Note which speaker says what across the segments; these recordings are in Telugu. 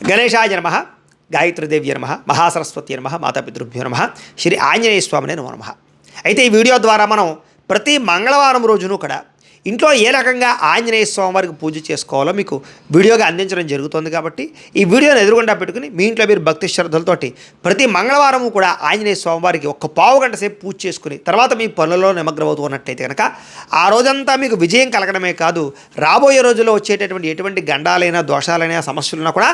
Speaker 1: గణేశాయ నమః, గాయత్రీదేవ్య నమః, మహాసరస్వతి నమః, మాతాపితృభ్యో నమః, శ్రీ ఆంజనేయ స్వామినే నమో నమః. అయితే ఈ వీడియో ద్వారా మనం ప్రతి మంగళవారం రోజును కూడా ఇంట్లో ఏ రకంగా ఆంజనేయ స్వామి వారికి పూజ చేసుకోవాలో మీకు వీడియోగా అందించడం జరుగుతుంది. కాబట్టి ఈ వీడియోని ఎదురుగుండా పెట్టుకుని మీ ఇంట్లో మీరు భక్తి శ్రద్ధలతోటి ప్రతి మంగళవారము కూడా ఆంజనేయ స్వామి వారికి ఒక పావు గంట సేపు పూజ చేసుకుని తర్వాత మీ పనులలో నిమగ్నమవుతూ ఉన్నట్టయితే కనుక ఆ రోజంతా మీకు విజయం కలగడమే కాదు, రాబోయే రోజుల్లో వచ్చేటటువంటి ఎటువంటి గండాలైనా దోషాలైనా సమస్యలున్నా కూడా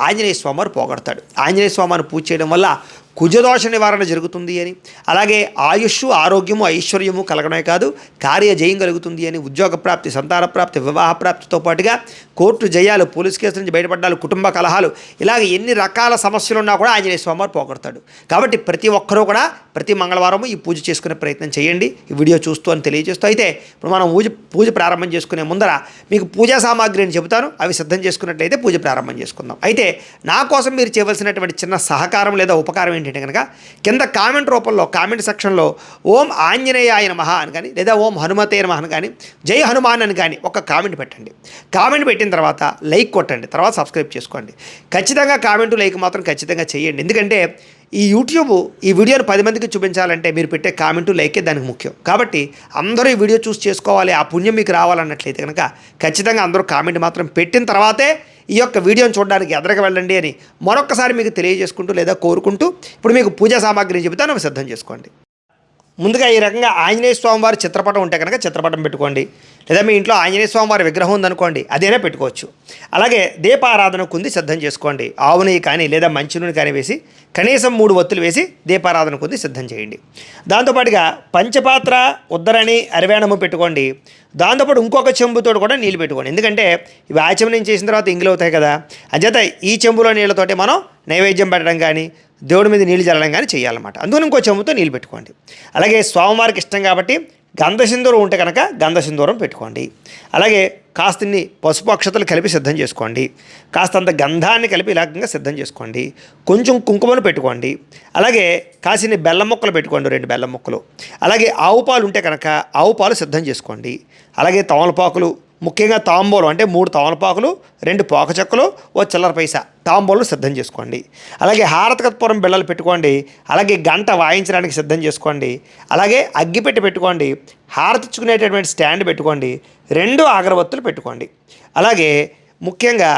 Speaker 1: ఆంజనేయ స్వామి వారు పోగొడతాడు. ఆంజనేయ స్వామిని పూజ చేయడం వల్ల కుజదోష నివారణ జరుగుతుంది అని, అలాగే ఆయుష్ ఆరోగ్యము ఐశ్వర్యము కలగడమే కాదు కార్యజయం కలుగుతుంది అని, ఉద్యోగ ప్రాప్తి, సంతాన ప్రాప్తి, వివాహ ప్రాప్తితో పాటుగా కోర్టు జయాలు, పోలీస్ కేసుల నుంచి బయటపడ్డాలు, కుటుంబ కలహాలు, ఇలాగ ఎన్ని రకాల సమస్యలు ఉన్నా కూడా ఆంజనేయ స్వామివారు పోగొడతాడు. కాబట్టి ప్రతి ఒక్కరూ కూడా ప్రతి మంగళవారము ఈ పూజ చేసుకునే ప్రయత్నం చేయండి, ఈ వీడియో చూస్తూ అని తెలియజేస్తూ. అయితే ఇప్పుడు మనం పూజ ప్రారంభం చేసుకునే ముందర మీకు పూజా సామాగ్రిని చెబుతాను, అవి సిద్ధం చేసుకున్నట్లయితే పూజ ప్రారంభం చేసుకుందాం. అయితే నా కోసం మీరు చేయవలసినటువంటి చిన్న సహకారం లేదా ఉపకారం ఏంటంటే కనుక కింద కామెంట్ రూపంలో కామెంట్ సెక్షన్లో ఓం ఆంజనేయాయ నమః అని కానీ లేదా ఓం హనుమతే నమః అని కానీ జై హనుమాన్ అని కానీ ఒక కామెంట్ పెట్టండి. కామెంట్ పెట్టిన తర్వాత లైక్ కొట్టండి, తర్వాత సబ్స్క్రైబ్ చేసుకోండి. ఖచ్చితంగా కామెంటు లైక్ మాత్రం ఖచ్చితంగా చేయండి. ఎందుకంటే ఈ యూట్యూబ్ ఈ వీడియోని 10 మందికి చూపించాలంటే మీరు పెట్టే కామెంటు లైకే దానికి ముఖ్యం. కాబట్టి అందరూ ఈ వీడియో చూసి చేసుకోవాలి, ఆ పుణ్యం మీకు రావాలన్నట్లయితే కనుక ఖచ్చితంగా అందరూ కామెంట్ మాత్రం పెట్టిన తర్వాతే ఈ యొక్క వీడియోని చూడడానికి ఎదరికి వెళ్ళండి అని మరొకసారి మీకు తెలియజేసుకుంటూ లేదా కోరుకుంటూ ఇప్పుడు మీకు పూజా సామాగ్రిని చెబుతాను, అవి సిద్ధం చేసుకోండి. ముందుగా ఈ రకంగా ఆంజనేయ స్వామి వారి చిత్రపటం ఉంటే కనుక చిత్రపటం పెట్టుకోండి, లేదా మీ ఇంట్లో ఆంజనేయ స్వామి వారి విగ్రహం ఉందనుకోండి అదేనా పెట్టుకోవచ్చు. అలాగే దీపారాధన కుంది సిద్ధం చేసుకోండి. ఆవు నెయ్యి కానీ లేదా మంచి నూనె కానీ వేసి కనీసం 3 ఒత్తులు వేసి దీపారాధన కుంది సిద్ధం చేయండి. దాంతోపాటుగా పంచపాత్ర, ఉద్దరణి, అరివేణము పెట్టుకోండి. దాంతోపాటు ఇంకొక చెంబుతో కూడా నీళ్ళు పెట్టుకోండి. ఎందుకంటే ఇవి ఆచమనం చేసిన తర్వాత ఇంగిలు అవుతాయి కదా, అంచేత ఈ చెంబులో నీళ్ళతోటి మనం నైవేద్యం పెట్టడం కానీ దేవుడి మీద నీళ్ళు చల్లడం కానీ చేయాలన్నమాట. అందుకని ఇంకో చెంబుతో నీళ్ళు పెట్టుకోండి. అలాగే స్వామివారికి ఇష్టం కాబట్టి గంధసింధూరం ఉంటే కనుక గంధసింధూరం పెట్టుకోండి. అలాగే కాస్తన్ని పసుపు అక్షతలు కలిపి సిద్ధం చేసుకోండి. కాస్తంత గంధాన్ని కలిపి ఇలాగంగా సిద్ధం చేసుకోండి. కొంచెం కుంకుమను పెట్టుకోండి. అలాగే కాసిన్ని బెల్లం ముక్కలు పెట్టుకోండి, 2 బెల్లం ముక్కలు. అలాగే ఆవు పాలు ఉంటే కనుక ఆవు పాలు సిద్ధం చేసుకోండి. అలాగే తమలపాకులు, ముఖ్యంగా తాంబూలం అంటే 3 తమలపాకులు, 2 పోక చెక్కలు, ఓ చిల్లర పైసా తాంబూలం సిద్ధం చేసుకోండి. అలాగే హారతకత్పురం బిళ్ళలు పెట్టుకోండి. అలాగే గంట వాయించడానికి సిద్ధం చేసుకోండి. అలాగే అగ్గిపెట్టి పెట్టుకోండి. హారతిచ్చుకునేటటువంటి స్టాండ్ పెట్టుకోండి. 2 అగరబత్తులు పెట్టుకోండి. అలాగే ముఖ్యంగా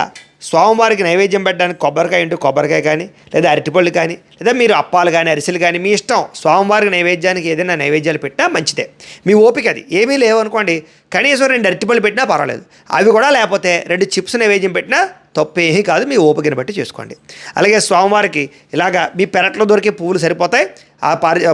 Speaker 1: స్వామివారికి నైవేద్యం పెట్టడానికి కొబ్బరికాయ ఉంటే కొబ్బరికాయ కానీ లేదా అరటిపళ్ళు కానీ లేదా మీరు అప్పాలు కానీ అరిసెలు కానీ మీ ఇష్టం. స్వామివారికి నైవేద్యానికి ఏదైనా నైవేద్యాలు పెట్టినా మంచిదే, మీ ఓపిక అది. ఏమీ లేవనుకోండి కనీసం 2 అరటిపళ్ళు పెట్టినా పర్వాలేదు, అవి కూడా లేకపోతే 2 చిప్స్ నైవేద్యం పెట్టినా తప్పేమీ కాదు, మీ ఓపికని బట్టి చేసుకోండి. అలాగే స్వామివారికి ఇలాగా మీ పెరట్లో దొరికే పువ్వులు సరిపోతాయి. ఆ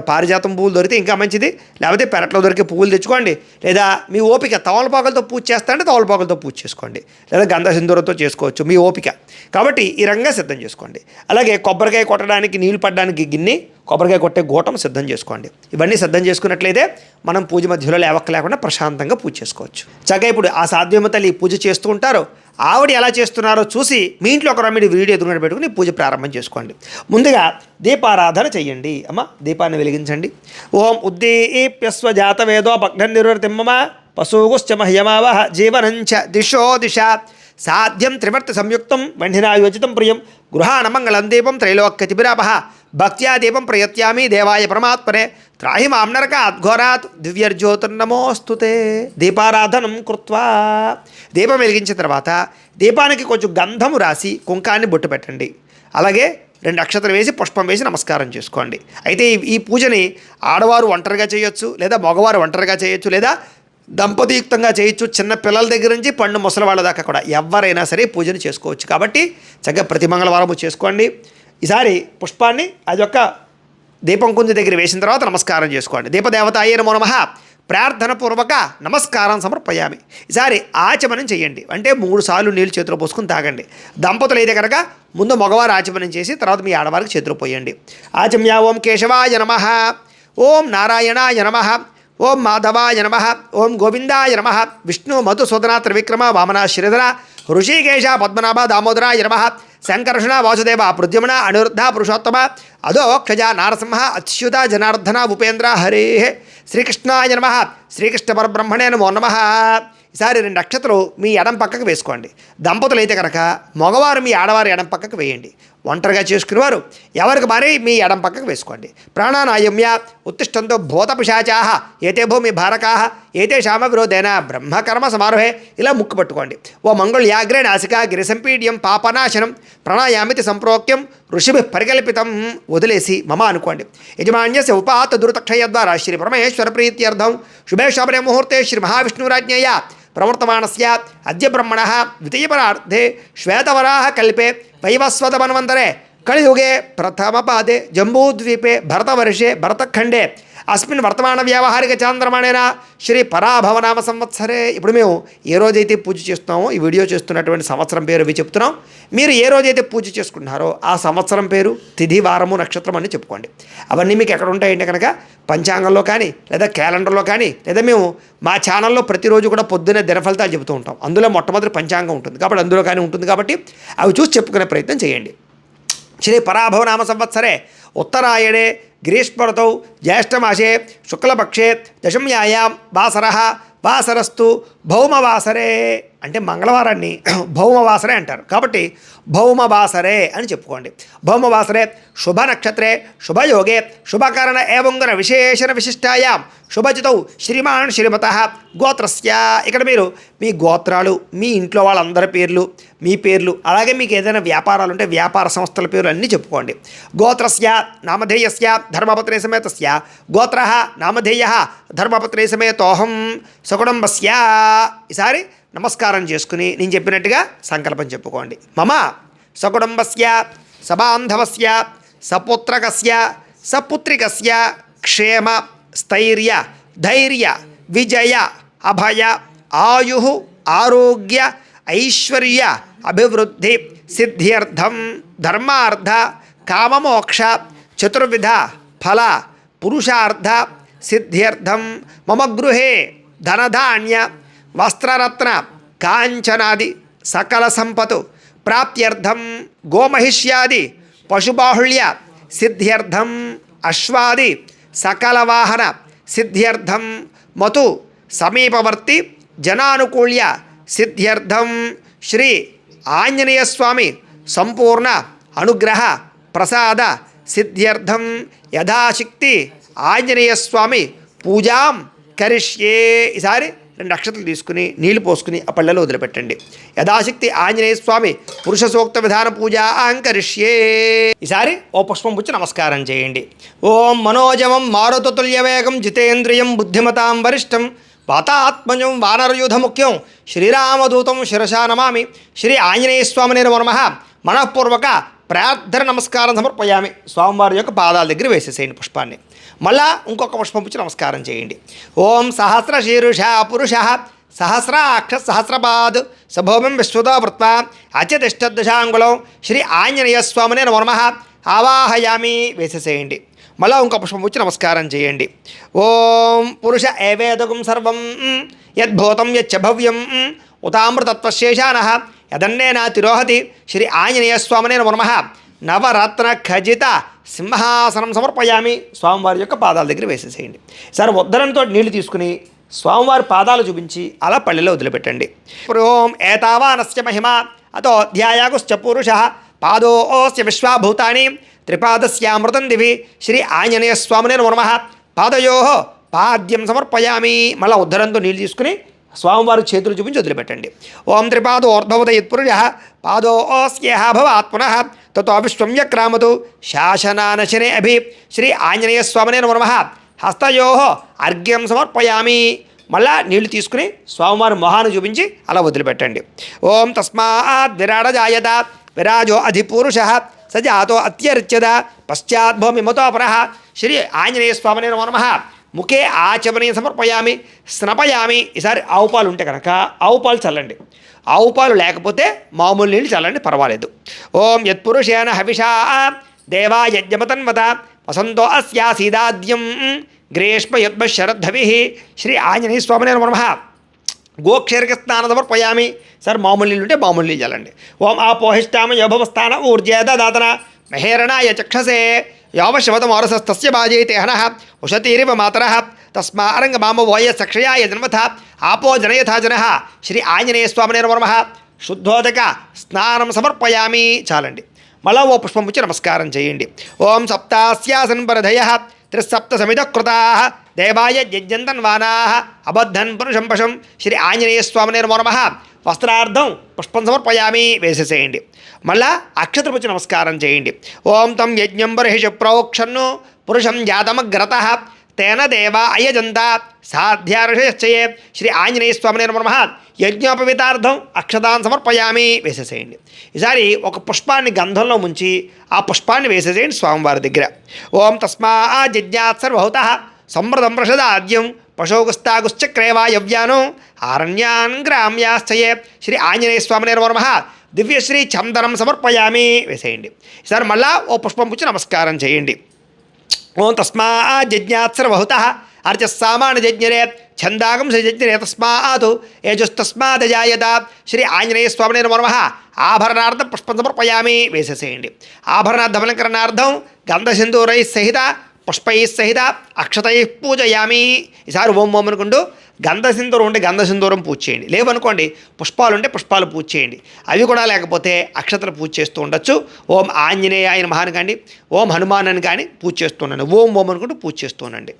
Speaker 1: పారిజాతం పువ్వులు దొరికితే ఇంకా మంచిది, లేకపోతే పెరట్లో దొరికే పువ్వులు తెచ్చుకోండి. లేదా మీ ఓపిక తమలపాకులతో పూజ చేస్తారంటే తమలపాకులతో పూజ చేసుకోండి, లేదా గంధ సింధూరంతో చేసుకోవచ్చు, మీ ఓపిక. కాబట్టి ఈ రంగా సిద్ధం చేసుకోండి. అలాగే కొబ్బరికాయ కొట్టడానికి నీళ్లు పడడానికి గిన్నె, కొబ్బరికాయ కొట్టే గోటం సిద్ధం చేసుకోండి. ఇవన్నీ సిద్ధం చేసుకున్నట్లయితే మనం పూజ మధ్యలో లేవక్క లేకుండా ప్రశాంతంగా పూజ చేసుకోవచ్చు. చక్కగా ఇప్పుడు ఆ సాధ్యమ తల్లి పూజ చేస్తూ ఉంటారు, ఆవిడ ఎలా చేస్తున్నారో చూసి మీ ఇంట్లో ఒక రెమెడీ వీడియో ఎదురుగా పెట్టుకుని పూజ ప్రారంభం చేసుకోండి. ముందుగా దీపారాధన చెయ్యండి. అమ్మ దీపాన్ని వెలిగించండి. ఓం ఉద్దీప్యస్వ జాత వేదో భగ్నం నిర్వర్తిమ్మమ పశుగుశ్చ మహ్యమావహ జీవనంచ దిశో దిశ సాధ్యం త్రివర్తి సంయుక్తం వండినాయోచితం ప్రియం గృహాణమంగళం దీపం త్రైలోక్యతిభిరాపహ భక్త్యా దీపం ప్రయత్యామి దేవాయ పరమాత్మనే త్రాహి మాం నరకాత్ ఘోరాత్ దివ్యర్జ్యోతిర్నమోస్తుతే. దీపారాధనం కృత్వా దీపం వెలిగించిన తర్వాత దీపానికి కొంచెం గంధము రాసి కుంకాన్ని బొట్టు పెట్టండి. అలాగే 2 అక్షతలు వేసి పుష్పం వేసి నమస్కారం చేసుకోండి. అయితే ఈ పూజని ఆడవారు ఒంటరిగా చేయొచ్చు, లేదా మగవారు ఒంటరిగా చేయొచ్చు, లేదా దంపతియుక్తంగా చేయొచ్చు. చిన్న పిల్లల దగ్గర నుంచి పండు ముసలి వాళ్ళ దాకా కూడా ఎవరైనా సరే పూజను చేసుకోవచ్చు. కాబట్టి చక్కగా ప్రతి మంగళవారము చేసుకోండి. ఈసారి పుష్పాన్ని అది యొక్క దీపం కుంది దగ్గర వేసిన తర్వాత నమస్కారం చేసుకోండి. దీపదేవతాయే నమో నమః ప్రార్థనపూర్వక నమస్కారం సమర్పయామి. ఈసారి ఆచమనం చేయండి, అంటే 3 సార్లు నీళ్ళు చేతిలో పోసుకుని తాగండి. దంపతులు అయితే కనుక ముందు మగవారు ఆచమనం చేసి తర్వాత మీ ఆడవారికి చేతిలో పోయండి. ఆచమ్య ఓం కేశవాయ నమః, ఓం నారాయణాయ నమః, ఓం మాధవాయ నమః, ఓం గోవిందాయ నమః, విష్ణు మధుసూదన త్రివిక్రమ వామన శ్రీధర ఋషికేశ పద్మనాభ దామోదరాయ నమః, శంకర్షణ వాసుదేవ ప్రద్యుమ్న అనిరుద్ధ పురుషోత్తమ అధోక్షజ నారసింహ అచ్యుత జనార్దన ఉపేంద్ర హరే శ్రీకృష్ణాయ నమః, శ్రీకృష్ణ పరబ్రహ్మణే నమో నమః. ఈసారి 2 అక్షతలు మీ ఎడం పక్కకు వేసుకోండి. దంపతులు అయితే కనుక మగవారు మీ ఆడవారి ఎడం పక్కకు వేయండి. ఒంటరిగా చేసుకునేవారు ఎవరికి మరి మీ ఎడం పక్కకు వేసుకోండి. ప్రాణానాయమ్య ఉత్తిష్టంతో భూతపిశాచాహ ఏతే భూమి భారకాహ ఏతే శామ విరోధేన బ్రహ్మకర్మ సమారోహే ఇలా ముక్కు పట్టుకోండి. ఓ మంగళ్యాగ్రే నాసిక గిరిసంపీడ్యం పాపనాశనం ప్రణాయామితి సంప్రోక్యం ఋషిభి పరికల్పితం వదిలేసి మమ అనుకోండి. యజమాన్యస్య ఉపాత దురితక్షయ ద్వారా శ్రీ పరమేశ్వర ప్రీత్యర్థం శుభే శోభనే ముహూర్తే శ్రీ మహావిష్ణురాజ్ఞయ ప్రవర్తమానస్య అద్య బ్రహ్మణః ద్వితీయపరార్ధే శ్వేతవరాహ కల్పే వైవస్వత మన్వంతరే కలియుగే ప్రథమపాదే జంబూద్వీపే భరతవర్షే భరతఖండే అస్మిన్ వర్తమాన వ్యావహారిక చాంద్రమాణేన శ్రీ పరాభవనామ సంవత్సరే. ఇప్పుడు మేము ఏ రోజైతే పూజ చేస్తున్నామో ఈ వీడియో చేస్తున్నటువంటి సంవత్సరం పేరు అవి చెప్తున్నాం. మీరు ఏ రోజైతే పూజ చేసుకుంటున్నారో ఆ సంవత్సరం పేరు తిథి వారము నక్షత్రం అని చెప్పుకోండి. అవన్నీ మీకు ఎక్కడ ఉంటాయంటే కనుక పంచాంగంలో కానీ లేదా క్యాలెండర్లో కానీ లేదా మేము మా ఛానల్లో ప్రతిరోజు కూడా పొద్దున్నే దినఫలితాలు చెబుతూ ఉంటాం. అందులో మొట్టమొదటి పంచాంగం ఉంటుంది కాబట్టి అందులో కానీ ఉంటుంది కాబట్టి అవి చూసి చెప్పుకునే ప్రయత్నం చేయండి. శ్రీ పరాభవనామ సంవత్సరే ఉత్తరాయణే గ్రీష్మఋతౌ జ్యేష్ఠమాసే శుక్లపక్షే దశమ్యాయాం వాసరః వాసరస్తు భౌమవాసరే అంటే మంగళవారాన్ని భౌమవాసరే అంటారు కాబట్టి భౌమవాసరే అని చెప్పుకోండి. భౌమవాసరే శుభ నక్షత్రే శుభయోగే శుభకరణ ఏవంగన విశేషణ విశిష్టాయాం శుభజితౌ శ్రీమాన్ శ్రీమతః గోత్రస్య. ఇక్కడ మీరు మీ గోత్రాలు మీ ఇంట్లో వాళ్ళందరి పేర్లు మీ పేర్లు అలాగే మీకు ఏదైనా వ్యాపారాలు ఉంటే వ్యాపార సంస్థల పేర్లు అన్నీ చెప్పుకోండి. గోత్రస్య నామధేయస్య ధర్మపత్రే సమేతస్య గోత్రః నామధేయః ధర్మపత్రే సమేతోహం సకుటుంబస్య. ఈసారి నమస్కారం చేసుకుని నేను చెప్పినట్టుగా సంకల్పం చెప్పుకోండి. మమ సకుటుంబస్య సబాంధవస్య సపుత్రకస్య సపుత్రికస్య క్షేమ స్థైర్య ధైర్య విజయ అభయ ఆయు ఆరోగ్య ఐశ్వర్య అభివృద్ధి సిద్ధ్యర్థం ధర్మార్థ కామమోక్ష చతుర్విధ ఫల పురుషార్థ సిద్ధ్యర్థం మమ గృహే ధనధాన్య వస్త్రరత్న కాంచనాది సకల సంపతు ప్రాప్త్యర్థం గోమహిష్యాది పశుబాహుళ్య సిద్ధ్యర్థం అశ్వాది సకల వాహన సిద్ధ్యర్థం మతు సమీపవర్తి జనానుకూల్య సిద్ధ్యర్థం శ్రీ ఆంజనేయ స్వామి సంపూర్ణ అనుగ్రహ ప్రసాద సిద్ధ్యర్థం యథాశక్తి ఆంజనేయ స్వామి పూజాం కరిష్యే. ఈసారి 2 అక్షతలు తీసుకుని నీళ్లు పోసుకుని ఆ పళ్ళలో వదిలిపెట్టండి. యథాశక్తి ఆంజనేయ స్వామి పురుష సూక్త విధాన పూజ అంకరిష్యే. ఈసారి ఓ పుష్పం పుచ్చి నమస్కారం చేయండి. ఓం మనోజవం మారుతతుల్యవేగం జితేంద్రియం బుద్ధిమతాం వరిష్టం వాతాత్మజం వానరయూధ ముఖ్యం శ్రీరామదూతం శిరసా నమామి. శ్రీ ఆంజనేయ స్వామినే నమః. మనఃపూర్వక ప్రార్థన నమస్కారం సమర్పయామి. స్వామివారి యొక్క పాదాల దగ్గర వేసేసేయండి పుష్పాన్ని. మళ్ళా ఇంకొక పుష్పం పుచ్చి నమస్కారం చేయండి. ఓం సహస్ర శీర్ష పురుష సహస్రాక్ష సహస్రపాద్ సభౌమం విశ్వతో వృత్వా అత్యతిష్టదశాంగుళం శ్రీ ఆంజనేయ స్వామినే నమః ఆవాహయామి వేసేసేయండి. మళ్ళా ఇంకొక పుష్పం పుచ్చి నమస్కారం చేయండి. ఓం పురుష ఏవేదకం సర్వం యద్భూతం యచ్చ భవ్యం ఉతామృతత్వశేషానః యదన్నేన తిరోహతి శ్రీ ఆంజనేయ స్వామినే నమః. నవరత్న ఖజిత సింహాసనం సమర్పయామి. స్వామివారి యొక్క పాదాల దగ్గర వేసేసేయండి. సరే ఉద్దరంతో నీళ్లు తీసుకుని స్వామివారి పాదాలు చూపించి అలా పళ్ళెలో వదిలిపెట్టండి. ఓం ఏతావానస్య మహిమ అతో ధ్యాయాగుశ్చ పురుష పాదోస్య విశ్వాభూతాని త్రిపాదస్యామృతం దివి శ్రీ ఆంజనేయ స్వామినే నమః. పాదయో పాద్యం సమర్పయామి. మళ్ళీ ఉద్దరంతో నీళ్ళు తీసుకుని స్వామివారి చేతులు చూపించి వదిలిపెట్టండి. ఓం త్రిపాదోర్ధవత యత్పురుష పాదోస్యేహ భవాత్ పునః తతో విశ్వమ్యక్రామతు శాసనానశనే అభి శ్రీ ఆంజనేయ స్వామినే నమః. హస్తయో అర్ఘ్యం సమర్పయామి. మళ్ళా నీళ్లు తీసుకుని స్వామివారి మొహాన్ని చూపించి అలా వదిలిపెట్టండి. ఓం తస్మాత్ విరాడ జాయత విరాజో అధిపురుష సజాతో అత్యర్చ్యత పశ్చాత్ భూమి మతోపరః శ్రీ ఆంజనేయ స్వామినే నమః. ముఖే ఆచమనీయ సమర్పయామి స్నపయామి. ఈసారి ఆవు పాలు ఉంటే కనుక ఆవు పాలు చల్లండి. ఆవు పాలు లేకపోతే మామూలు నీళ్ళు చల్లండి, పర్వాలేదు. ఓం యత్పురుషేణ హవిషా దేవా యజ్ఞమతన్వత వసంతో అస్యాసీదాద్యం గ్రీష్మ యుద్మ శరద్ధవి శ్రీ ఆంజనేయ స్వామినే నమః. గోక్షేరక స్నానం సమర్పయామి. సార్ మామూలు నీళ్ళు ఉంటే మామూలు నీళ్ళు చల్లండి. ఓం ఆపోహిష్టామ యోభవస్థాన ఊర్జేదాతన మహేరణాయ చక్షసే यावशवतमोरसस्तस्य बाजयते हनः उशतीरिव मातरः तस्मारङ्गमाम वोय सक्षयाय जन्मथा आपो जनयथा जनः श्री आंजनेय स्वामिने नमः శుద్ధోదక స్నానం సమర్పయామి. చాలండి. మళ్ళా ఓ పుష్పం పుచ్చి నమస్కారం చేయండి. ఓం సప్తాస్యాసన్ పరధయ త్రిసప్త సమిత కృతా దేవాయ యజ్ఞంతన్వానా అబద్ధన్ పురుషం పశం శ్రీ ఆంజనేయ స్వామినే నమః. వస్త్రార్థం పుష్పం సమర్పయామి వేసేసేయండి. మళ్ళా అక్షతలు పుచ్చి నమస్కారం చేయండి. ఓం తం యజ్ఞం బర్హిష ప్రోక్షన్ను పురుషం జాతమగ్రతః తేన దేవా అయజంత సాధ్యార్షయశ్చయే శ్రీ ఆంజనేయ స్వామినే నమః. యజ్ఞోపవితార్థం అక్షతాన్ సమర్పయామి వేసేసేయండి. ఈసారి ఒక పుష్పాన్ని గంధంలో ముంచి ఆ పుష్పాన్ని వేసేసేయండి స్వామివారి దగ్గర. ఓం తస్మా జజ్ఞాత్ సర్వహుతః సంవృతం ప్రషదాద్యం పశోగుస్తాగుశ్చక్రేవాయవ్యాను ఆరణ్యాన్ గ్రామ్యాశ్చయే శ్రీ ఆంజనేయ స్వామినే నమః. దివ్యశ్రీ చందనం సమర్పయామి వేసేయండి. ఈసారి మళ్ళా ఓ పుష్పం పుచ్చి నమస్కారం చేయండి. ఓం తస్మా జజ్ఞాత్ సర్వహుతః అర్చస్సామాన జజ్ఞరే ఛందాగం సజజ్ఞరే తస్మాత్ ఏజస్తస్మాదజాయత శ్రీ ఆంజనేయ స్వామినే నమః. ఆభరణార్థం పుష్పం సమర్పయామి వేసేసేయండి. ఆభరణార్థమలంకరణార్థం గంధసింధూరై సహిత పుష్పై సహిత అక్షతై పూజయామి. ఈసారి ఓం ఓం అనుకుంటూ గంధసింధూరం ఉంటే గంధసింధూరం పూజ చేయండి. లేవనుకోండి పుష్పాలు ఉంటే పుష్పాలు పూజ చేయండి. అవి కూడా లేకపోతే అక్షతలు పూజ చేస్తూ ఉండొచ్చు. ఓం ఆంజనేయాయ నమః అని కానీ ఓం హనుమాన్ అని కానీ పూజ చేస్తున్నాను. ఓం ఓం అనుకుంటూ పూజ చేస్తున్నాండి.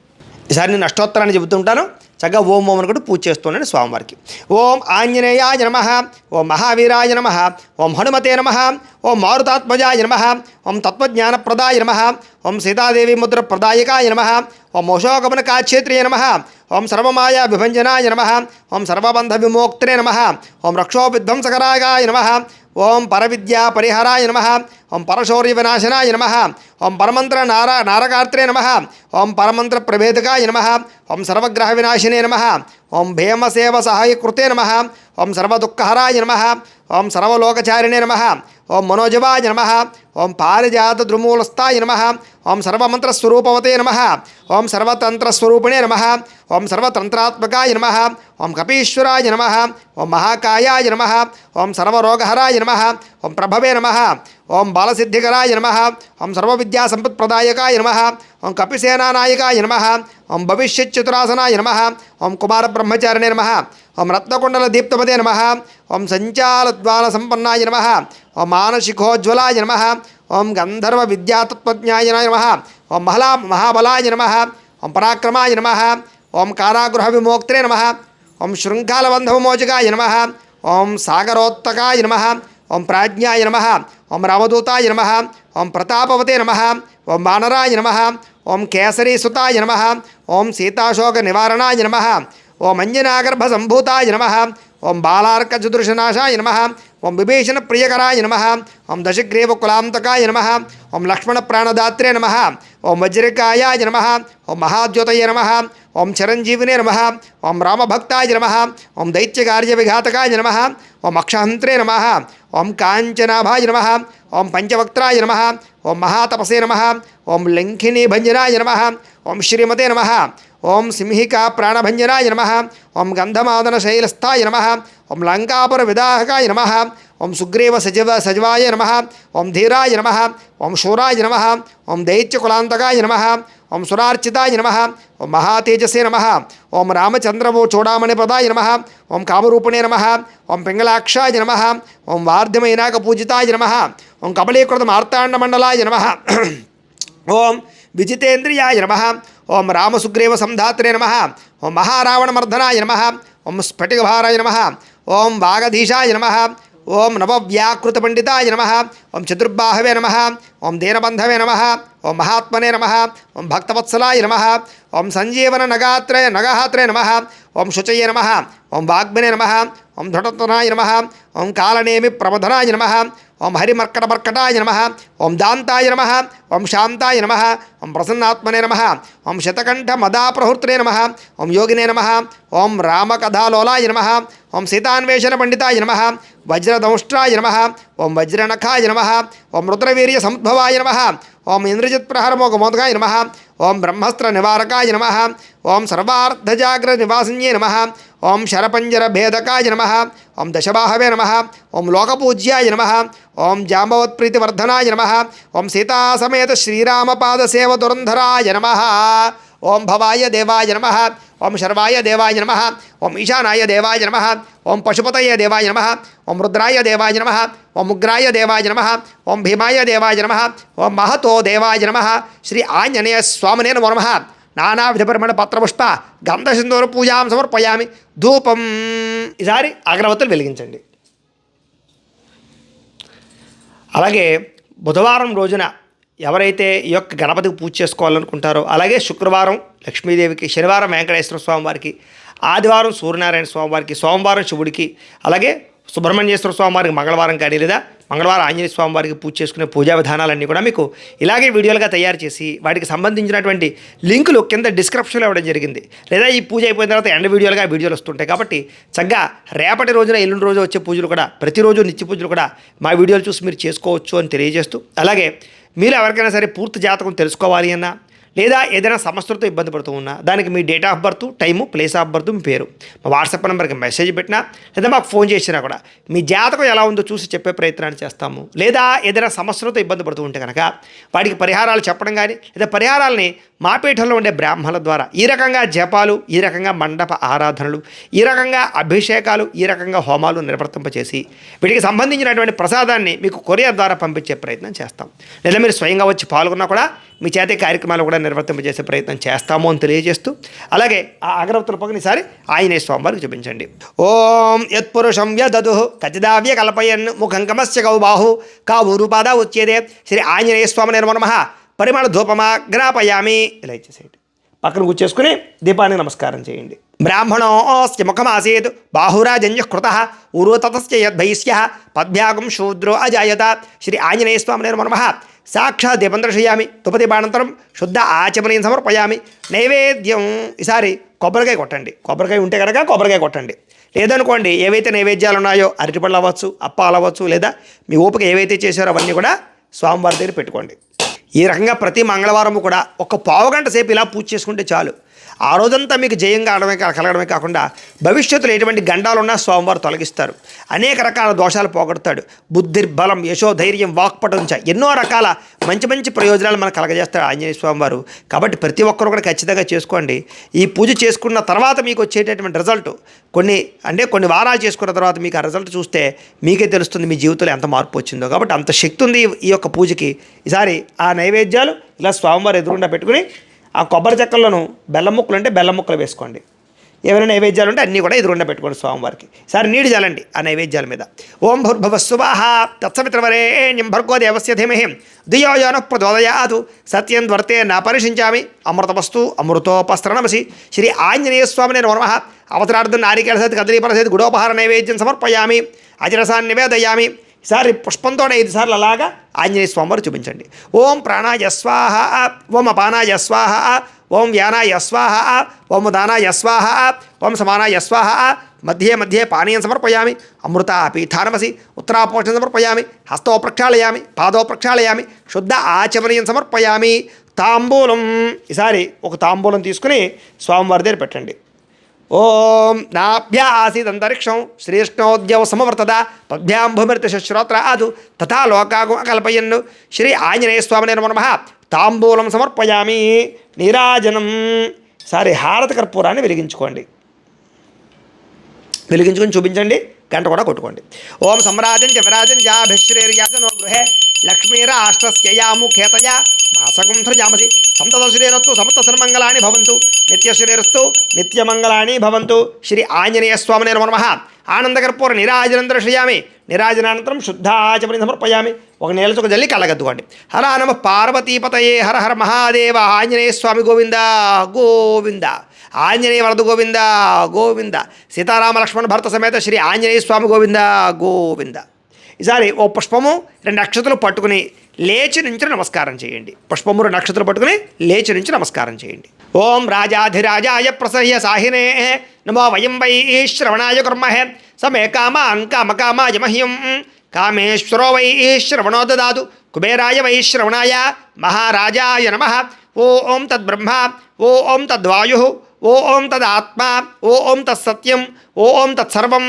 Speaker 1: ఈసారి నేను అష్టోత్తరాన్ని చెబుతుంటాను. చక్కగా ఓం ఓం అనుకుంటూ పూజ చేస్తున్నాను స్వామివారికి. ఓం ఆంజనేయాయ నమః. ఓం మహావీరాయ నమః. ఓం హనుమతే నమః. ఓం మారుతాత్మజాయ నమః. ఓం తత్వజ్ఞానప్రదాయ నమః. ఓం సీతాదేవి ముద్ర ప్రదాయకాయ నమః. ఓం అశోకవనకాక్షేత్రే నమః. ఓం సర్వమాయా విభంజనాయ నమః. ఓం సర్వబంధ విమోక్త్రే నమః. ఓం రక్షోవిధ్వంసకరాయ నమః. ఓం పరవిద్యా పరిహరాయ నమః. ఓం పరశౌర్య వినాశనాయ నమః. ఓం పరమంత్ర నారకార్త్రే నమః. ఓం పరమంత్ర ప్రభేదకాయ నమః. ఓం సర్వగ్రహ వినాశినే నమః. ఓం భీమసేవ సహాయకృతే నమః. ఓం సర్వదుఃఖహరాయ నమః. ఓం సర్వలోకచారిణే నమః. ఓం మనోజవాయ నమః. ఓం పారిజాత ద్రుమూలస్థాయ నమః. ఓం సర్వమంత్రస్వరూపవతే నమః. ఓం సర్వతంత్రస్వరూపిణే నమః. ఓం సర్వతంత్రాత్మకాయ నమః. ఓం కపీశ్వరాయ నమః. ఓం మహాకాయాయ నమః. ఓం సర్వరోగహరాయ నమః. ఓం ప్రభవే నమః. ఓం బాలసిద్ధికరాయ నమః. ఓం సర్వవిద్యాసంపత్ప్రదాయకాయ నమః. ఓం కపిసేనానాయకాయ నమః. ఓం భవిష్యచ్చతురాసనాయ నమః. ఓం కుమారబ్రహ్మచారిణే నమః. ఓం రత్నకుండల దీప్తపదే నమః. ఓం సంచాలద్వాల సంపన్నాయ నమః. ఓం మానసికోజ్వలాయ నమః. ఓం గంధర్వ విద్యాతత్వజ్ఞాయ నమః. ఓం మహాబలాయ నమః. ఓం పరాక్రమాయ నమః. ఓం కారాగృహ విమోక్త్రే నమః. ఓం శృంఖాలబంధవమోచకాయ నమః. ఓం సాగరోత్తకాయ నమః. ఓం ప్రాజ్ఞాయ నమః. ఓం రామదూతాయ నమః. ఓం ప్రతాపవతే నమః. ఓం వానరాయ నమః. ఓం కేసరీసుతాయ నమః. ఓం సీతాశోక నివారణాయ నమః. ఓం అంజనాగర్భ సంభూతాయ నమః. ఓం బాలార్కచతుర్షనాశాయ నమః. ఓం విభీషణ ప్రియకరాయ నమః. ఓం దశగ్రీవ కులాంతకాయ నమః. ఓం లక్ష్మణ ప్రాణదాత్రే నమః. ఓం వజ్రకాయాయ నమః. ఓం మహాద్యోతయ నమః. ఓం చిరంజీవినే నమః. ఓం రామభక్తాయ నమః. ఓం దైత్యకార్య విఘాతకాయ నమః. ఓం అక్షహంత్రే నమః. ఓం కాంచనాభాయ నమః. ఓం పంచవక్త్రాయ నమః. ఓం మహాతపసే నమః. ఓం లంకినీ భంజనాయ నమః. ఓం శ్రీమతే నమః. ఓం సింహికా ప్రాణభంజనాయ నమః. ఓం గంధమాదన శైలస్థాయ నమః. ఓం లంకాపుర విదాహకాయ నమః. ఓం సుగ్రీవ సజవాయ నమః. ఓం ధీరాయ నమః. ఓం శూరాయ నమః. ఓం దైత్యకులాంతకాయ నమః. ఓం సురార్చితాయ నమః. ఓం మహాతేజసే నమః. ఓం రామచంద్రవో చూడామణిపదాయ నమః. ఓం కామరూపిణే నమః. ఓం పింగళాక్షాయ నమః. ఓం వార్ధమైనాక పూజితాయ నమః. ఓం కబలీకృత మార్తాండమండలాయ నమః. ఓం విజితేంద్రియాయ నమః. ఓం రామసుగ్రీవ సంధాత్రే నమః. ఓం మహారావణమర్దనాయ నమః. ఓం స్ఫటికభారాయ నమః. ఓం వాగధీశాయ నమః. ఓం నవవ్యాకృతపండితాయ నమః. ఓం చతుర్బాహవే నమః. ఓం దీనబంధవే నమః. ఓం మహాత్మనే నమః. ఓం భక్తవత్సలాయ నమః. ఓం సంజీవన నగహాత్రే నమః. ఓం శుచయే నమః. ఓం వాగ్మినే నమః. ఓం ధృటత్వనాయ నమః. ఓం కాలనేమి ప్రమథనాయ నమః. ఓం హరిమర్కటమర్కటాయ నమః. ఓం దాంతాయ నమః. ఓం శాంతాయ నమః. ఓం ప్రసన్నాత్మనే నమః. ఓం శతకంఠ మదాప్రహృత్రే నమః. ఓం యోగినే నమః. ఓం రామకథాలోలాయ నమః. ఓం సీతాన్వేషణ పండితాయ నమః. వజ్రదంష్ట్రాయ నమః. ఓం వజ్రనఖాయ నమః. ఓం రుద్రవీర్య సంభవాయ నమః. ఓం ఇంద్రజిత్ ప్రహరమోఘమోదకాయ నమః ఓం బ్రహ్మస్త్ర నివారకాయ నమః ఓం సర్వార్థజాగ్ర నివాసిన్యే నమః ఓం శరపంజర భేదకాయ నమః ఓం దశబాహవే నమః ఓం లోకపూజ్యాయ నమః ఓం జాంబవత్ప్రీతివర్ధనాయ నమః ఓం సీతాసమేత శ్రీరామపాద సేవ దురంధరాయ నమః ఓం భవాయ దేవాయ నమః ఓం శర్వాయ దేవాయ నమః ఓం ఈశానాయ దేవాయ నమః ఓం పశుపతయ దేవాయ నమః ఓం రుద్రాయ దేవాయ నమః ఓం ఉగ్రాయ దేవాయ నమః ఓం భీమాయ దేవాయ నమః ఓం మహతో దేవాయ నమః శ్రీ ఆంజనేయ స్వామినే నమో నమః నానావిధపరమైన పత్రపుష్ప గంధసింధూర పూజాం సమర్పయామి ధూపం. ఈసారి అగరవత్తులు వెలిగించండి. అలాగే బుధవారం రోజున ఎవరైతే ఈ యొక్క గణపతికి పూజ చేసుకోవాలనుకుంటారో, అలాగే శుక్రవారం లక్ష్మీదేవికి, శనివారం వెంకటేశ్వర స్వామివారికి, ఆదివారం సూర్యనారాయణ స్వామివారికి, సోమవారం శివుడికి, అలాగే సుబ్రహ్మణ్యేశ్వర స్వామివారికి మంగళవారం కానీ లేదా మంగళవారం ఆంజనేయ స్వామివారికి పూజ చేసుకునే పూజా విధానాలన్నీ కూడా మీకు ఇలాగే వీడియోలుగా తయారు చేసి వాటికి సంబంధించినటువంటి లింకులు కింద డిస్క్రిప్షన్లో ఇవ్వడం జరిగింది. లేదా ఈ పూజ అయిపోయిన తర్వాత ఎండ వీడియోలుగా వీడియోలు వస్తుంటాయి. కాబట్టి చక్కగా రేపటి రోజున ఎల్లుండి రోజు వచ్చే పూజలు కూడా, ప్రతిరోజు నిత్య పూజలు కూడా మా వీడియోలు చూసి మీరు చేసుకోవచ్చు అని తెలియజేస్తూ, అలాగే మీరు ఎవరికైనా సరే పూర్తి జాతకం తెలుసుకోవాలి అన్నా, లేదా ఏదైనా సమస్యలతో ఇబ్బంది పడుతూ ఉన్నా, దానికి మీ date of birth, time, place of birth, మీ పేరు మా వాట్సాప్ నెంబర్కి మెసేజ్ పెట్టినా, లేదా మాకు ఫోన్ చేసినా కూడా మీ జాతకం ఎలా ఉందో చూసి చెప్పే ప్రయత్నాన్ని చేస్తాము. లేదా ఏదైనా సమస్యలతో ఇబ్బంది పడుతూ ఉంటే కనుక వాటికి పరిహారాలు చెప్పడం కానీ, లేదా పరిహారాలని మా పీఠంలో ఉండే బ్రాహ్మణుల ద్వారా ఈ రకంగా జపాలు, ఈ రకంగా మండప ఆరాధనలు, ఈ రకంగా అభిషేకాలు, ఈ రకంగా హోమాలు నిర్వర్తింపచేసి వీటికి సంబంధించినటువంటి ప్రసాదాన్ని మీకు కొరియర్ ద్వారా పంపించే ప్రయత్నం చేస్తాం. లేదా మీరు స్వయంగా వచ్చి పాల్గొన్నా కూడా మీ చేతి కార్యక్రమాలు కూడా నిర్వర్తింపజేసే ప్రయత్నం చేస్తాము అని తెలియజేస్తూ, అలాగే ఆ అగరవత్తుల పక్కనిసారి ఆంజనేయ స్వామివారికి చూపించండి. ఓం యత్పురుషం యదదు కచిదావ్య కల్పయన్ ముఖం కమస్య కౌబాహు కావురుపాద ఉచ్యేదే శ్రీ ఆంజనేయ స్వామి నమో నమః పరిమళ ధూపమాగ్రాపయామి. ఇలా ఇచ్చేసేయండి. పక్కన కూర్చేసుకుని దీపానికి నమస్కారం చేయండి. బ్రాహ్మణోస్య ముఖమాసీత్ బాహురాజన్య కృత ఉరు తతస్య యద్భైస్య పద్భ్యాగం శూద్రో అజాయత శ్రీ ఆంజనేయ స్వామి నమో నమః సాక్షాత్ దీపం దర్శయామి తుపదీపానంతరం శుద్ధ ఆచమనీయం సమర్పయామి. నైవేద్యం ఈసారి కొబ్బరికాయ కొట్టండి. కొబ్బరికాయ ఉంటే కనుక కొబ్బరికాయ కొట్టండి. లేదనుకోండి ఏవైతే నైవేద్యాలు ఉన్నాయో అరటిపళ్ళు అవ్వచ్చు, అప్పాలు అవ్వచ్చు, లేదా మీ ఓపిక ఏవైతే చేశారో అవన్నీ కూడా స్వామివారి దగ్గర పెట్టుకోండి. ఈ రకంగా ప్రతి మంగళవారము కూడా ఒక పావుగంట సేపు ఇలా పూజ చేసుకుంటే చాలు. ఆ రోజంతా మీకు జయంగా కలగడమే కాకుండా భవిష్యత్తులో ఎటువంటి గండాలున్నా స్వామివారు తొలగిస్తారు. అనేక రకాల దోషాలు పోగొడతాడు. బుద్ధిర్బలం యశోధైర్యం వాక్పటంచ ఎన్నో రకాల మంచి మంచి ప్రయోజనాలు మనకు కలగజేస్తాడు ఆంజనేయ స్వామివారు. కాబట్టి ప్రతి ఒక్కరు కూడా ఖచ్చితంగా చేసుకోండి. ఈ పూజ చేసుకున్న తర్వాత మీకు వచ్చేటటువంటి రిజల్ట్ కొన్ని వారాలు చేసుకున్న తర్వాత మీకు ఆ రిజల్ట్ చూస్తే మీకే తెలుస్తుంది మీ జీవితంలో ఎంత మార్పు వచ్చిందో. కాబట్టి అంత శక్తి ఉంది ఈ యొక్క పూజకి. ఈసారి ఆ నైవేద్యాలు ఇలా స్వామివారు ఎదురుగుండా పెట్టుకుని ఆ కొబ్బరి చెక్కల్లోనూ బెల్లం ముక్కలు అంటే బెల్లం ముక్కలు వేసుకోండి. ఏమైనా నైవేద్యాలు ఉంటే అన్నీ కూడా ఎదురుగుండా పెట్టుకోండి స్వామివారికి. ఈసారి నీడు చల్లండి ఆ నైవేద్యాల మీద. ఓం భూర్భువస్సువాహ తత్సవిత్రవరేణ్యం భర్గో దేవస్య ధీమహి ధియో యో నః ప్రచోదయాత్ సత్యం వర్తే నా పరిశించామి అమృతవస్తు అమృతోపస్త్రణమసి శ్రీ ఆంజనేయ స్వామినే నమో నమః అవతరార్థం నారికేళ సహిత కదలీఫల సహిత గుడోపహార నైవేద్యం సమర్పయామి అజరసాన్ని నివేదయామి. ఈసారి పుష్పంతో 5 సార్లు అలాగా ఆంజనేయ స్వామివారు చూపించండి. ఓం ప్రాణాయ స్వాహ, ఓం అపానాయ స్వాహ, ఓం వ్యానాయ స్వాహ, ఓం దానాయ స్వాహ, ఓం సమానాయ స్వాహ. మధ్యే మధ్యే పానీయం సమర్పయామి అమృత పీఠానమసి ఉత్తరాపోషణ సమర్పయామి హస్తో ప్రక్షాళయామి పాదో ప్రక్షాళయామి శుద్ధ ఆచమనీయం సమర్పయామి. తాంబూలం ఈసారి ఒక తాంబూలం తీసుకుని స్వామివారి దగ్గర పెట్టండి. ఓం నాభ్యా ఆసీదంతరిక్షం శ్రీష్ణోద్యవ సమవర్తద పద్భ్యాం భూమిర్తి శ్రోత్ర ఆదు తథా లోకాగు అకల్పయన్ను శ్రీ ఆంజనేయ స్వామినే నమో నమః తాంబూలం సమర్పయామి. నీరాజనం సారి హారతి కర్పూరాన్ని వెలిగించుకోండి. వెలిగించుకొని చూపించండి. గంట కూడా కొట్టుకోండి. ఓం సమ్రాజం జవరాజం జాభిశ్రేర్యాజనో గృహే లక్ష్మీరాష్ట్రస్యయాముఖేతయా మాసకం సృజామసి సంతత శ్రీరస్తు సమస్త సన్మంగళాని భవంతు నిత్యశ్రీరస్తు నిత్యమంగళాని భవంతు. శ్రీ ఆంజనేయ స్వామినే నమో నమః ఆనందకర్పూర నీరాజనం దర్శయామి. నీరాజనానంతరం శుద్ధాచమని సమర్పయామి. ఒక నేలచుక జల్లి కళ్ళగద్దుకోండి. హర నమ పార్వతీపతయే హర హర మహాదేవ. ఆంజనేయ స్వామి గోవింద గోవింద. ఆంజనేయ వరద గోవింద గోవింద. సీతారామ లక్ష్మణ భరత సమేత శ్రీ ఆంజనేయ స్వామి గోవింద గోవింద. ఈసారి ఓ పుష్పము 2 అక్షతలు పట్టుకుని లేచి నుంచి నమస్కారం చేయండి. పుష్పము 2 అక్షతలు పట్టుకుని లేచి నుంచి నమస్కారం చేయండి. ఓం రాజాధిరాజాయ ప్రసహ్య సాహినే నమో వయం వై శ్రవణాయ కుర్మహే సమే కామాన్ కామకామాయ మహ్యం కామేశ్వరో వై శ్రవణో దదాతు కుబేరాయ వై శ్రవణాయ మహారాజాయ నమః ఓం తద్బ్రహ్మ ఓం తద్వాయు ఓం తదాత్మా ఓం తత్సత్యం ఓం తత్సర్వం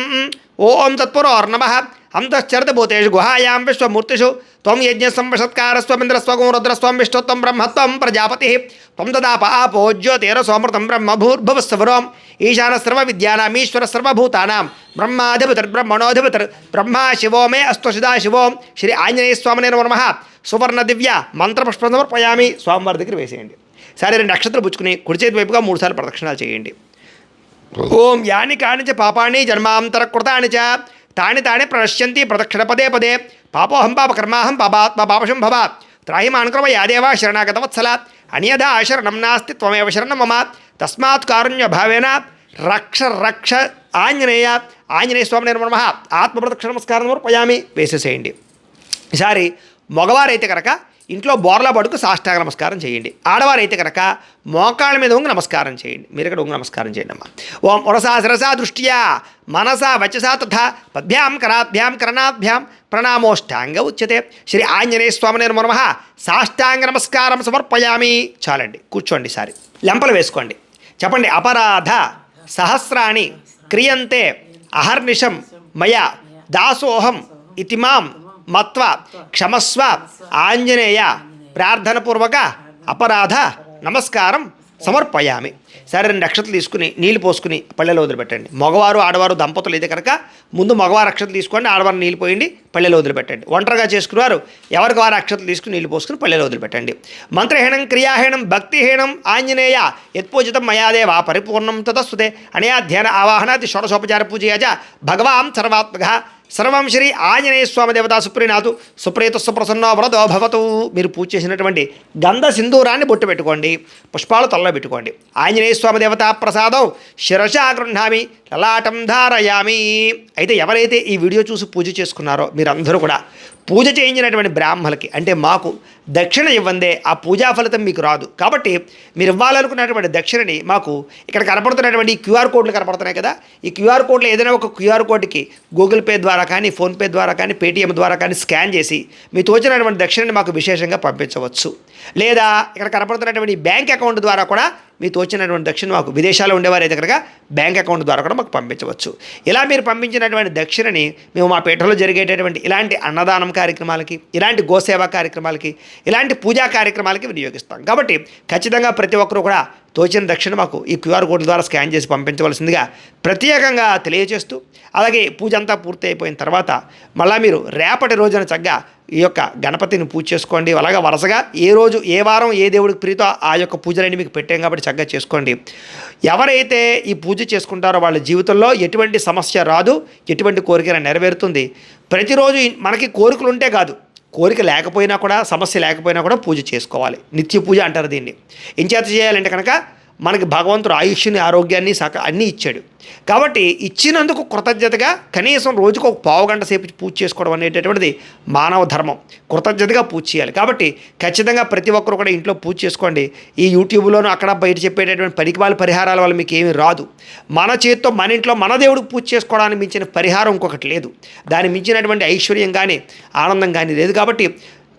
Speaker 1: ఓం తత్పురోర్నమః అంతశ్చరతభూతేషు గుహాయాం విశ్వమూర్తిషు త్వం యజ్ఞస్వంవషత్కారస్వమింద్రస్వగం రుద్రస్వం విష్ణుత్వం బ్రహ్మత్వం ప్రజాపతి త్వం తదాప ఆపో జ్యోతిరసోమృతం బ్రహ్మ భూర్భువస్సవరోం ఈశాన సర్వవిద్యానామీశ్వర సర్వభూతానాం బ్రహ్మాధిపతిర్బ్రహ్మణోధిపతిర్ బ్రహ్మా శివో మే అస్తు సదాశివో శ్రీ ఆంజనేయ స్వామినే నమః సువర్ణ దివ్య మంత్రపుష్పం సమర్పయామి. స్వామివారి దగ్గర వేసేయండి. సరే 2 నక్షత్రాలు పుచ్చుకుని కుడి చేతి వైపుగా 3 సార్లు ప్రదక్షిణాలు చేయండి. ఓం యాని కాని చ పాపాని జన్మాంతర కృతాని చ తాని తాని ప్రణశ్యంతి ప్రదక్షిణ పదే పదే పాపోహం పాపకర్మాహం పాపాత్మ పాపశం భవ త్రాహి మాన్కృమ యాదేవా శరణాగత వత్సల అన్యథా శరణం నాస్తి త్వమేవ శరణం మమ తస్మాత్ కారుణ్య భావేన రక్ష రక్ష ఆంజనేయ స్వామి నమః. ఆత్మ ప్రదక్షిణ నమస్కారం సమర్పయామి. వేసేసేయండి. ఈసారి మగవారైతే కనుక ఇంట్లో బోర్లా పడుకు సాష్టాంగ నమస్కారం చేయండి. ఆడవారైతే కనుక మోకాళ్ళ మీద ఉంగి నమస్కారం చేయండి. మీరు ఇక్కడ ఉంగి నమస్కారం చేయండి అమ్మా. ఓం ఉరసా శిరసా దృష్ట్యా మనసా వచసా తథా పద్భ్యాం కరాభ్యాం కరణాభ్యాం ప్రణామోష్టాంగ ఉచ్యతే శ్రీ ఆంజనేయ స్వామినే నమః. సాష్టాంగ నమస్కారం సమర్పయామి. చాలండి, కూర్చోండి. సారి లెంపలు వేసుకోండి. చెప్పండి. అపరాధ సహస్రాణి క్రియంతే అహర్నిశం మయా దాసోహం ఇతి మాం మత్వ క్షమస్వ ఆంజనేయ ప్రార్థనపూర్వక అపరాధ నమస్కారం సమర్పయామి. సరే 2 నక్షత్రాలు తీసుకుని నీళ్ళు పోసుకుని పళ్ళెలో వదిలిపెట్టండి. మగవారు ఆడవారు దంపతులు అయితే కనుక ముందు మగవారు అక్షతలు తీసుకోండి, ఆడవారు నీళ్ళు పోయండి, పళ్ళెలో వదిలిపెట్టండి. ఒంటరిగా చేసుకున్నారు ఎవరికి వారు అక్షతలు తీసుకుని నీళ్ళు పోసుకుని పళ్ళెలో వదిలిపెట్టండి. మంత్రహీనం క్రియాహీనం భక్తిహీనం ఆంజనేయ యత్పూజితం మయాదేవా పరిపూర్ణం తదస్తుతే అనయా ధ్యాన ఆవాహనాది షోడశోపచార పూజయాచ భగవాన్ సర్వాత్మక సర్వం శ్రీ ఆంజనేయ స్వామి దేవత సుప్రీనాథు సుప్రీత సుప్రసన్నో వరదో భవతు. మీరు పూజ చేసినటువంటి గంధ సింధూరాన్ని బొట్టు పెట్టుకోండి, పుష్పాలు తలలో పెట్టుకోండి. ఆంజనేయ స్వామి దేవత ప్రసాదం శిరసా గృహ్ణామి లలాటం ధారయామి. అయితే ఎవరైతే ఈ వీడియో చూసి పూజ చేసుకున్నారో మీరందరూ కూడా పూజ చేయించినటువంటి బ్రాహ్మణులకి అంటే మాకు దక్షిణ ఇవ్వందే ఆ పూజా ఫలితం మీకు రాదు. కాబట్టి మీరు ఇవ్వాలనుకున్నటువంటి దక్షిణని మాకు ఇక్కడ కనపడుతున్నటువంటి ఈ క్యూఆర్ కోడ్లు కనపడుతున్నాయి కదా, ఈ క్యూఆర్ కోడ్లు ఏదైనా ఒక క్యూఆర్ కోడ్కి గూగుల్ పే ద్వారా కానీ ఫోన్పే ద్వారా కానీ పేటీఎం ద్వారా కానీ స్కాన్ చేసి మీ తోచినటువంటి దక్షిణని మాకు విశేషంగా పంపించవచ్చు. లేదా ఇక్కడ కనపడుతున్నటువంటి బ్యాంక్ అకౌంట్ ద్వారా కూడా మీ తోచినటువంటి దక్షిణ మాకు విదేశాల్లో ఉండేవారైతే కనుక బ్యాంక్ అకౌంట్ ద్వారా కూడా మాకు పంపించవచ్చు. ఇలా మీరు పంపించినటువంటి దక్షిణని మేము మా పీఠంలో జరిగేటటువంటి ఇలాంటి అన్నదానం కార్యక్రమాలకి, ఇలాంటి గోసేవా కార్యక్రమాలకి, ఇలాంటి పూజా కార్యక్రమాలకి వినియోగిస్తాం. కాబట్టి ఖచ్చితంగా ప్రతి ఒక్కరూ కూడా తోచిన దక్షిణ మాకు ఈ క్యూఆర్ కోడ్ ద్వారా స్కాన్ చేసి పంపించవలసిందిగా ప్రత్యేకంగా తెలియజేస్తూ, అలాగే పూజ అంతా పూర్తి అయిపోయిన తర్వాత మళ్ళీ మీరు రేపటి రోజున చక్కగా ఈ యొక్క గణపతిని పూజ చేసుకోండి. అలాగా వరుసగా ఏ రోజు ఏ వారం ఏ దేవుడికి ప్రీతో ఆ యొక్క పూజలన్నీ మీకు పెట్టాం కాబట్టి చక్కగా చేసుకోండి. ఎవరైతే ఈ పూజ చేసుకుంటారో వాళ్ళ జీవితంలో ఎటువంటి సమస్య రాదు, ఎటువంటి కోరిక నెరవేరుతుంది. ప్రతిరోజు మనకి కోరికలు ఉంటే కాదు, కోరిక లేకపోయినా కూడా సమస్య లేకపోయినా కూడా పూజ చేసుకోవాలి. నిత్య పూజ అంటారు దీన్ని. ఎంచేత చేయాలంటే కనుక మనకి భగవంతుడు ఆయుష్ని ఆరోగ్యాన్ని అన్నీ ఇచ్చాడు. కాబట్టి ఇచ్చినందుకు కృతజ్ఞతగా కనీసం రోజుకు ఒక పావుగంట సేపు పూజ చేసుకోవడం అనేటటువంటిది మానవ ధర్మం. కృతజ్ఞతగా పూజ చేయాలి. కాబట్టి ఖచ్చితంగా ప్రతి ఒక్కరు కూడా ఇంట్లో పూజ చేసుకోండి. ఈ యూట్యూబ్లోనూ అక్కడ బయట చెప్పేటటువంటి పనికిమాల పరిహారాల వల్ల మీకు ఏమీ రాదు. మన చేతితో మన ఇంట్లో మన దేవుడికి పూజ చేసుకోవడానికి మించిన పరిహారం ఇంకొకటి లేదు. దాన్ని మించినటువంటి ఐశ్వర్యం కానీ ఆనందం కానీ లేదు. కాబట్టి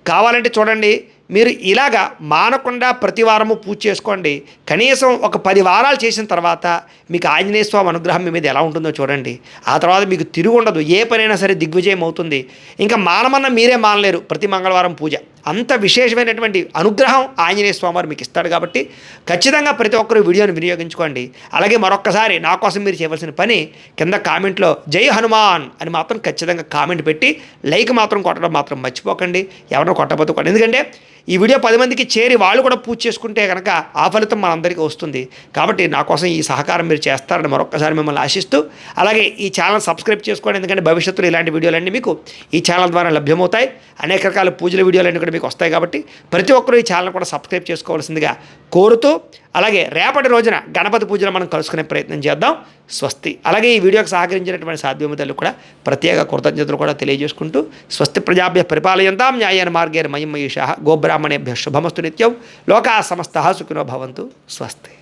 Speaker 1: కావాలంటే చూడండి, మీరు ఇలాగా మానకుండా ప్రతి వారము పూజ చేసుకోండి. కనీసం ఒక 10 వారాలు చేసిన తర్వాత మీకు ఆంజనేయ స్వామి అనుగ్రహం మీ మీద ఎలా ఉంటుందో చూడండి. ఆ తర్వాత మీకు తిరుగు ఉండదు. ఏ పనైనా సరే దిగ్విజయం అవుతుంది. ఇంకా మానమన్నా మీరే మానలేరు. ప్రతి మంగళవారం పూజ అంత విశేషమైనటువంటి అనుగ్రహం ఆంజనేయ స్వామి వారు మీకు ఇస్తాడు. కాబట్టి ఖచ్చితంగా ప్రతి ఒక్కరు వీడియోని వినియోగించుకోండి. అలాగే మరొక్కసారి నా కోసం మీరు చేయవలసిన పని కింద కామెంట్లో జై హనుమాన్ అని మాత్రం ఖచ్చితంగా కామెంట్ పెట్టి లైక్ మాత్రం కొట్టడం మాత్రం మర్చిపోకండి. ఎవరినో కొట్టబోతుకోండి. ఎందుకంటే ఈ వీడియో 10 మందికి చేరి వాళ్ళు కూడా పూజ చేసుకుంటే కనుక ఆ ఫలితం మనందరికీ వస్తుంది. కాబట్టి నా కోసం ఈ సహకారం మీరు చేస్తారని మరొకసారి మిమ్మల్ని ఆశిస్తూ, అలాగే ఈ ఛానల్ సబ్స్క్రైబ్ చేసుకోండి. ఎందుకంటే భవిష్యత్తులో ఇలాంటి వీడియోలన్నీ మీకు ఈ ఛానల్ ద్వారా లభ్యమవుతాయి. అనేక రకాల పూజల వీడియోలన్నీ కూడా మీకు వస్తాయి. కాబట్టి ప్రతి ఒక్కరూ ఈ ఛానల్ కూడా సబ్స్క్రైబ్ చేసుకోవాల్సిందిగా కోరుతూ, అలాగే రేపటి రోజున గణపతి పూజలో మనం కలుసుకునే ప్రయత్నం చేద్దాం. స్వస్తి. అలాగే ఈ వీడియోకి సహకరించినటువంటి సాధ్యమతలు కూడా ప్రత్యేక కృతజ్ఞతలు కూడా తెలియజేసుకుంటూ, స్వస్తి ప్రజాభ్య పరిపాలయంతాం న్యాయేన మార్గేణ మహిం మహిషాః గోబ్రాహ్మణేభ్యః శుభమస్తు నిత్యం లోకాః సమస్తాః సుఖినో భవంతు. స్వస్తి.